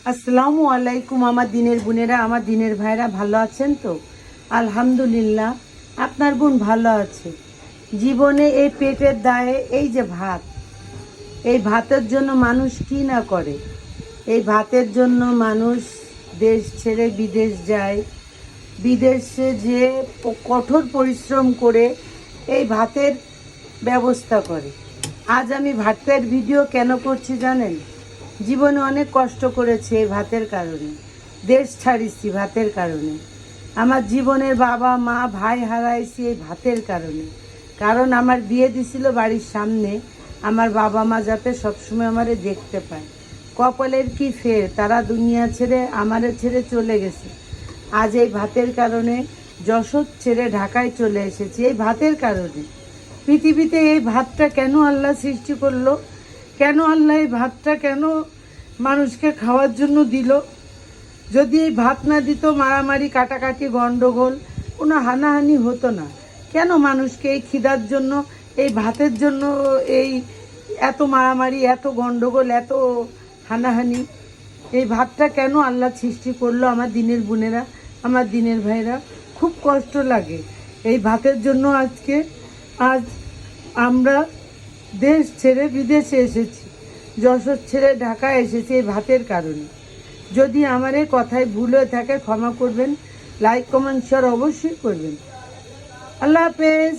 আসসালামু আলাইকুম আমার দিনের বোনেরা, আমার দিনের ভাইরা ভালো আছেন তো? আলহামদুলিল্লাহ, আপনার বোন ভালো আছে। জীবনে এই পেটের দায়ে এই যে ভাত, এই ভাতের জন্য মানুষ কি না করে। এই ভাতের জন্য মানুষ দেশ ছেড়ে বিদেশ যায়, বিদেশে যে কঠোর পরিশ্রম করে এই ভাতের ব্যবস্থা করে। আজ আমি ভাতের ভিডিও কেন করছি জানেন? জীবনে অনেক কষ্ট করেছি এই ভাতের কারণে, দেশ ছাড়িছি ভাতের কারণে, আমার জীবনের বাবা মা ভাই হারাইছি এই ভাতের কারণে। কারণ আমার বিয়ে দিছিল বাড়ির সামনে, আমার বাবা মা যাতে সবসময় আমারে দেখতে পায়। কপালের কি ফের, তারা দুনিয়া ছেড়ে আমারে ছেড়ে চলে গেছে। আজ এই ভাতের কারণে যশোর ছেড়ে ঢাকায় চলে এসেছি এই ভাতের কারণে। পৃথিবীতে এই ভাতটা কেন আল্লাহ সৃষ্টি করলো? কেন আল্লাহ এই ভাতটা কেন মানুষকে খাওয়ার জন্য দিল? যদি এই ভাত না দিত, মারামারি কাটাকাটি গন্ডগোল কোনো হানাহানি হতো না। কেন মানুষকে এই খিদার জন্য, এই ভাতের জন্য এই এত মারামারি, এত গন্ডগোল, এত হানাহানি? এই ভাতটা কেন আল্লাহ সৃষ্টি করলো? আমার দিনের বোনেরা, আমার দিনের ভাইরা, খুব কষ্ট লাগে এই ভাতের জন্য। আজ আমরা দেশ ছেড়ে বিদেশে এসেছি, যশোর ছেড়ে ঢাকা এসেছি এই ভাতের কারণে। যদি আমার এই কথায় ভুল হয়ে থাকে ক্ষমা করবেন, লাইক কমেন্ট শেয়ার অবশ্যই করবেন। আল্লাহ হাফেজ।